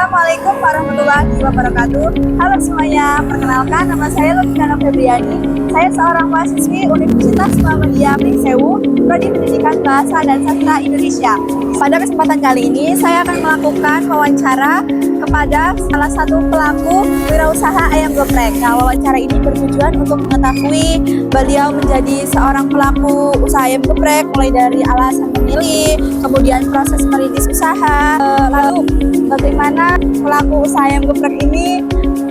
Assalamualaikum warahmatullahi wabarakatuh. Halo semuanya, perkenalkan nama saya Lutfiana Febriani. Saya seorang mahasiswi Universitas Muhammadiyah Pringsewu, Prodi Pendidikan Bahasa dan Sastra Indonesia. Pada kesempatan kali ini, saya akan melakukan wawancara kepada salah satu pelaku wirausaha ayam geprek. Nah, wawancara ini bertujuan untuk mengetahui beliau menjadi seorang pelaku usaha ayam geprek, mulai dari alasan memilih, kemudian proses merintis usaha, lalu bagaimana pelaku usaha ayam geprek ini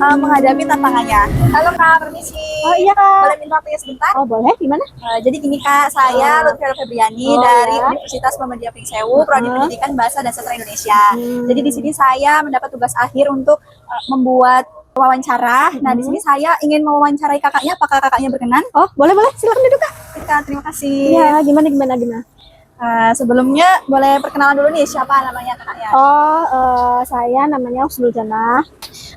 menghadapi tantangannya. Halo Kak, permisi. Oh iya Kak. Boleh minta waktunya sebentar? Oh boleh, gimana? Jadi gini Kak, saya Lutfiana Febriani dari Universitas Muhammadiyah Pringsewu, Prodi Pendidikan Bahasa dan Sastra Indonesia. Jadi di sini saya mendapat tugas akhir untuk membuat wawancara. Nah, di sini saya ingin mewawancarai kakaknya. Apakah kakaknya berkenan? Oh boleh, silakan duduk Kak. Kak, terima kasih. Iya, gimana? Sebelumnya boleh perkenalan dulu nih, siapa namanya kakaknya? Saya namanya Husnul Jannah.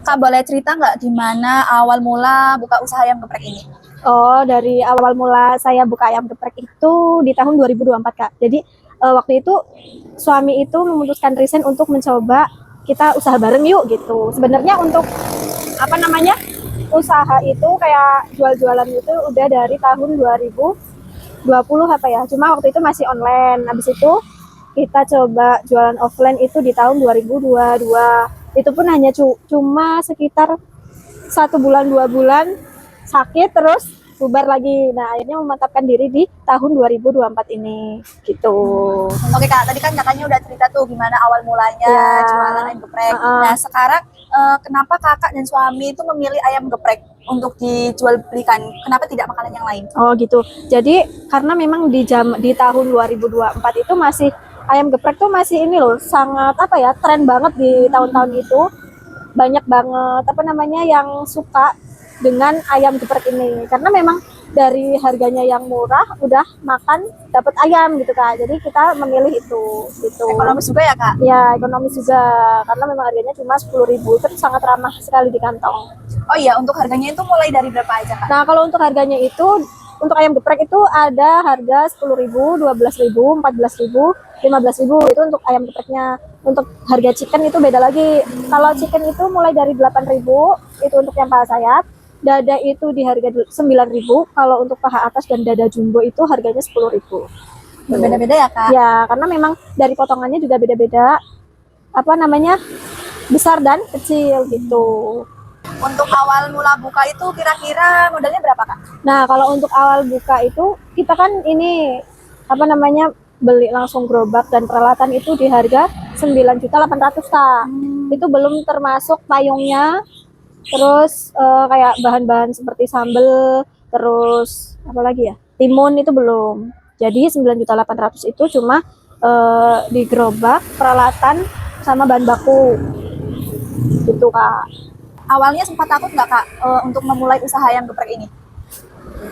Kak, boleh cerita nggak gimana awal mula buka usaha ayam geprek ini? Oh, dari awal mula saya buka ayam geprek itu di tahun 2024 Kak. Jadi waktu itu suami itu memutuskan resign untuk mencoba kita usaha bareng yuk gitu. Sebenarnya untuk usaha itu kayak jual-jualan itu udah dari tahun 2020 apa ya. Cuma waktu itu masih online. Habis itu kita coba jualan offline itu di tahun 2022. Itu pun hanya cuma sekitar 1 bulan 2 bulan sakit terus bubar lagi. Nah, akhirnya memantapkan diri di tahun 2024 ini gitu. Oke Kak, tadi kan kakaknya udah cerita tuh gimana awal mulanya jualan ayam geprek. Nah, sekarang kenapa kakak dan suami itu memilih ayam geprek untuk dijual belikan? Kenapa tidak makanan yang lain? Oh gitu. Jadi karena memang di tahun 2024 itu masih ayam geprek tuh masih ini loh, sangat tren banget di tahun-tahun itu. Banyak banget yang suka dengan ayam geprek ini, karena memang dari harganya yang murah udah makan dapat ayam gitu Kak. Jadi kita memilih itu gitu. Ekonomis juga ya Kak? Ya, ekonomis juga, karena memang harganya cuma 10.000, itu sangat ramah sekali di kantong. Oh iya, untuk harganya itu mulai dari berapa aja Kak? Nah, kalau untuk harganya itu, untuk ayam geprek itu ada harga 10.000, 12.000, 14.000, 15.000, itu untuk ayam gepreknya. Untuk harga chicken itu beda lagi. Kalau chicken itu mulai dari 8.000, itu untuk yang paha sayap. Dada itu di harga 9.000. Kalau untuk paha atas dan dada jumbo itu harganya 10.000. Berbeda-beda ya Kak? Ya, karena memang dari potongannya juga beda-beda. Besar dan kecil gitu. Untuk awal mula buka itu kira-kira modalnya berapa Kak? Nah, kalau untuk awal buka itu kita kan ini beli langsung gerobak dan peralatan itu di harga 9.800.000 Kak. Itu belum termasuk payungnya, terus kayak bahan-bahan seperti sambel, terus timun itu belum. Jadi 9.800.000 itu cuma di gerobak, peralatan sama bahan baku gitu Kak. Awalnya sempat takut nggak Kak untuk memulai usaha ayam geprek ini?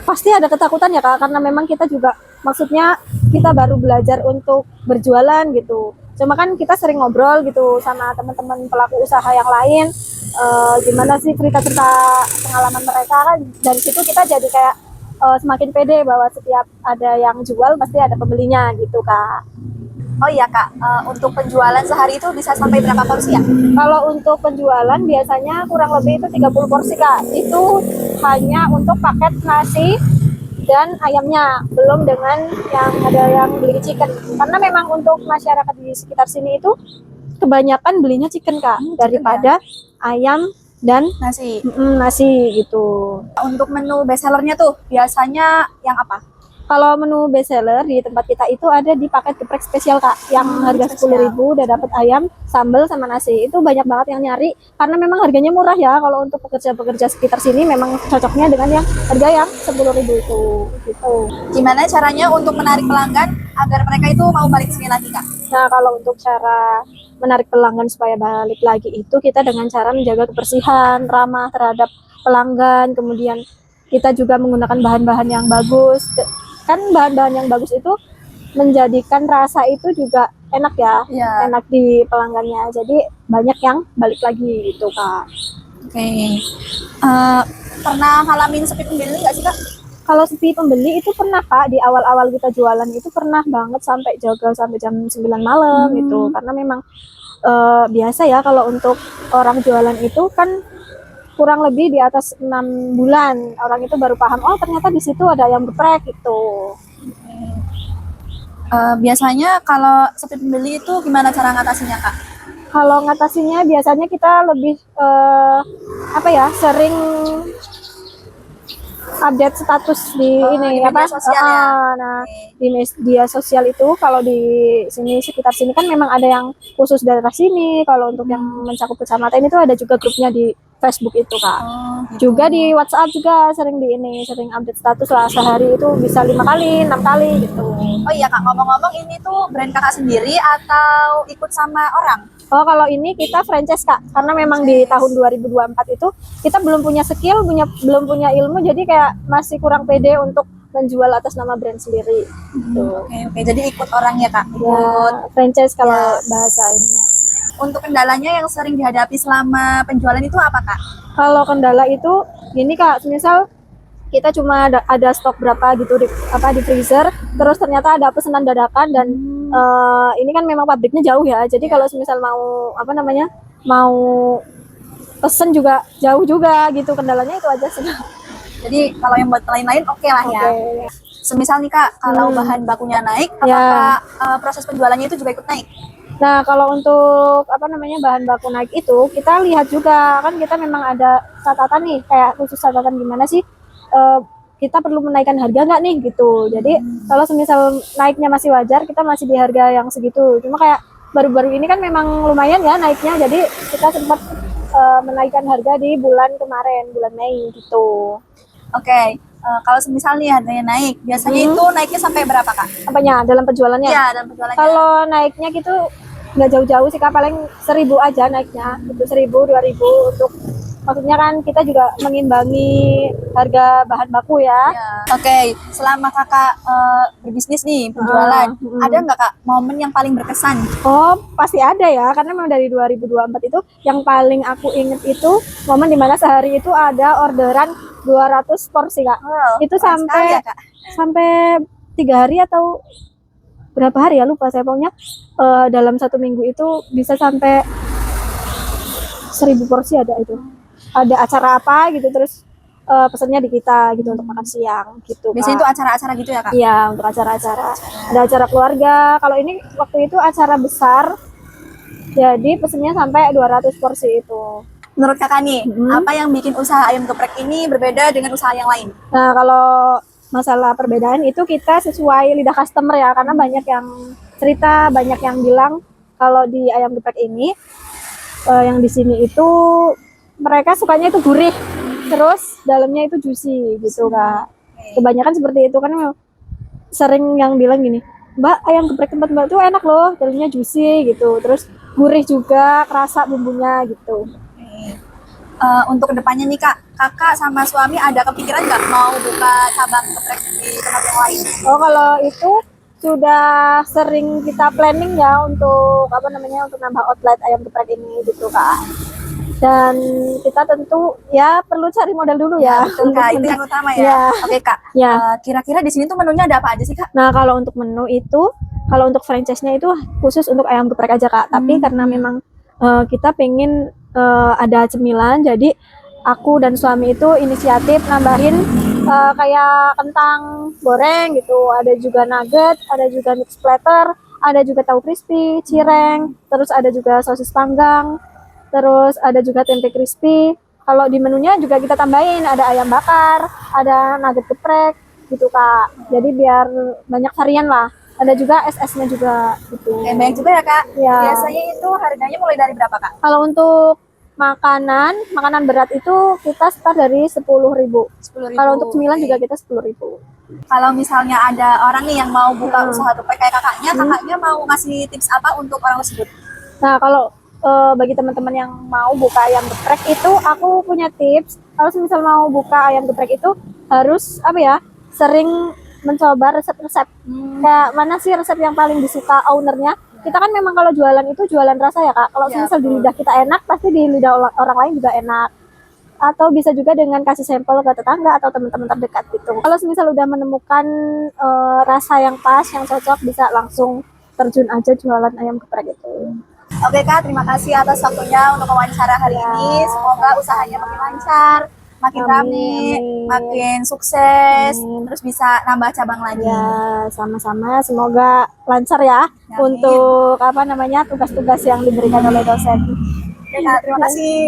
Pasti ada ketakutan ya Kak, karena memang kita juga, maksudnya kita baru belajar untuk berjualan gitu. Cuma kan kita sering ngobrol gitu sama teman-teman pelaku usaha yang lain, gimana sih cerita-cerita pengalaman mereka, kan dari situ kita jadi kayak semakin pede bahwa setiap ada yang jual pasti ada pembelinya gitu Kak. Oh iya Kak, untuk penjualan sehari itu bisa sampai berapa porsi ya? Kalau untuk penjualan biasanya kurang lebih itu 30 porsi Kak. Itu hanya untuk paket nasi dan ayamnya, belum dengan yang ada yang beli chicken. Karena memang untuk masyarakat di sekitar sini itu kebanyakan belinya chicken Kak, daripada ayam dan nasi gitu. Untuk menu bestsellernya tuh biasanya yang apa? Kalau menu bestseller di tempat kita itu ada di paket geprek spesial Kak, yang harga 10.000 udah dapat ayam, sambal sama nasi. Itu banyak banget yang nyari karena memang harganya murah ya. Kalau untuk pekerja-pekerja sekitar sini memang cocoknya dengan yang harga yang 10.000 itu gitu. Gimana caranya untuk menarik pelanggan agar mereka itu mau balik sini lagi Kak? Nah, kalau untuk cara menarik pelanggan supaya balik lagi itu kita dengan cara menjaga kebersihan, ramah terhadap pelanggan, kemudian kita juga menggunakan bahan-bahan yang bagus. Kan bahan-bahan yang bagus itu menjadikan rasa itu juga enak ya, enak di pelanggannya. Jadi banyak yang balik lagi gitu Kak. Oke. Pernah ngalamin sepi pembeli nggak sih Kak? Kalau sepi pembeli itu pernah Kak, di awal-awal kita jualan itu pernah banget sampai jaga sampai jam 9 malam gitu. Karena memang biasa ya kalau untuk orang jualan itu kan kurang lebih di atas 6 bulan orang itu baru paham, oh ternyata di situ ada ayam geprek gitu. Biasanya kalau sepi pembeli itu gimana cara ngatasinnya Kak? Kalau ngatasinnya biasanya kita lebih apa ya, sering update status di Oh, ini di media sosial ya? nah Oke. di media sosial itu kalau di sini sekitar sini kan memang ada yang khusus daerah sini. Kalau untuk yang mencakup kecamatan itu ada juga grupnya di Facebook itu Kak. Oh, gitu. Juga di WhatsApp juga sering sering update status lah, sehari itu bisa 5 kali 6 kali gitu. Oh iya Kak, ngomong-ngomong ini tuh brand Kakak sendiri atau ikut sama orang? Oh kalau ini kita franchise Kak, karena memang di tahun 2024 itu kita belum punya skill, belum punya ilmu, jadi kayak masih kurang pede untuk menjual atas nama brand sendiri. Gitu. Oke, jadi ikut orang ya Kak? Ya, Ikut. franchise kalau Ya. bahasa ini. Untuk kendalanya yang sering dihadapi selama penjualan itu apa Kak? Kalau kendala itu gini Kak, misal kita cuma ada stok berapa gitu di freezer, terus ternyata ada pesanan dadakan dan ini kan memang pabriknya jauh ya. Jadi kalau misal mau mau pesen juga jauh juga gitu, kendalanya itu aja sih. Jadi kalau yang buat lain-lain oke lah ya. Oke. Semisal nih Kak, kalau bahan bakunya naik, Ya. apakah proses penjualannya itu juga ikut naik? Nah, kalau untuk bahan baku naik itu kita lihat juga kan, kita memang ada catatan nih, kayak khusus catatan gimana sih kita perlu menaikkan harga nggak nih gitu. Jadi kalau semisal naiknya masih wajar, kita masih di harga yang segitu. Cuma kayak baru-baru ini kan memang lumayan ya naiknya, jadi kita sempat menaikkan harga di bulan kemarin, bulan Mei gitu. Oke, kalau semisal nih harganya naik, biasanya itu naiknya sampai berapa Kak? Apanya dalam penjualannya? Iya, dalam penjualannya. Kalau naiknya gitu nggak jauh-jauh sih Kak, paling 1.000 aja naiknya, itu 1.000 2.000 untuk, maksudnya kan kita juga mengimbangi harga bahan baku ya. Ya. Oke, selama Kakak berbisnis nih, penjualan, ada nggak Kak momen yang paling berkesan? Oh pasti ada ya, karena memang dari 2024 itu yang paling aku inget itu momen dimana sehari itu ada orderan 200 porsi Kak. Wow, Itu keren sekali ya, Kak. sampai 3 hari atau berapa hari ya, lupa saya, pokoknya dalam 1 minggu itu bisa sampai 1.000 porsi ada itu. Ada acara apa gitu, terus pesannya di kita gitu untuk makan siang gitu Kak. Biasanya itu acara-acara gitu ya Kak? Iya, untuk acara-acara. Ada acara keluarga. Kalau ini waktu itu acara besar, jadi pesennya sampai 200 porsi itu. Menurut Kakak nih, apa yang bikin usaha ayam geprek ini berbeda dengan usaha yang lain? Nah, kalau masalah perbedaan itu kita sesuai lidah customer ya, karena banyak yang cerita, banyak yang bilang kalau di ayam geprek ini yang di sini itu mereka sukanya itu gurih, terus dalamnya itu juicy gitu Kak. Kebanyakan seperti itu, kan memang sering yang bilang gini, Mbak, ayam geprek tempat Mbak tuh enak loh, dalamnya juicy gitu, terus gurih juga, kerasa bumbunya gitu. Untuk kedepannya nih Kak, Kakak sama suami ada kepikiran nggak mau buka cabang geprek di tempat yang lain? Oh kalau itu sudah sering kita planning ya untuk untuk nambah outlet ayam geprek ini gitu Kak. Dan kita tentu ya perlu cari modal dulu ya. Betul Kak, itu yang utama ya. Ya. Oke Kak, Ya. kira-kira di sini tuh menunya ada apa aja sih Kak? Nah kalau untuk menu itu, kalau untuk franchise-nya itu khusus untuk ayam geprek aja Kak. Tapi karena memang kita pengen ada cemilan, jadi aku dan suami itu inisiatif nambahin kayak kentang goreng gitu, ada juga nugget, ada juga mix platter, ada juga tahu crispy, cireng, terus ada juga sosis panggang, terus ada juga tempe crispy. Kalau di menunya juga kita tambahin ada ayam bakar, ada nugget geprek gitu Kak. Jadi biar banyak varian lah. Ada juga SS-nya juga gitu. Banyak juga ya Kak. Ya. Biasanya itu harganya mulai dari berapa Kak? Kalau untuk makanan berat itu kita start dari 10.000. 10.000. Kalau untuk cemilan juga kita 10.000. Kalau misalnya ada orang nih yang mau buka usaha geprek kayak kakaknya mau ngasih tips apa untuk orang tersebut? Nah, kalau bagi teman-teman yang mau buka ayam geprek itu aku punya tips. Kalau misal mau buka ayam geprek itu harus sering mencoba resep-resep. Kayak mana sih resep yang paling disuka ownernya? Kita kan memang kalau jualan itu jualan rasa ya Kak. Kalau misal di lidah kita enak, pasti di lidah orang lain juga enak. Atau bisa juga dengan kasih sampel ke tetangga atau teman-teman terdekat gitu. Kalau misal udah menemukan rasa yang pas, yang cocok, bisa langsung terjun aja jualan ayam geprek itu. Oke Kak, terima kasih atas waktunya untuk wawancara hari ini. Semoga usahanya makin lancar, makin Amin, rame, amin. makin sukses, Amin. terus bisa nambah cabang lagi. Ya, sama-sama. Semoga lancar ya Amin. untuk apa namanya tugas-tugas yang diberikan oleh dosen. Oke Kak, terima kasih.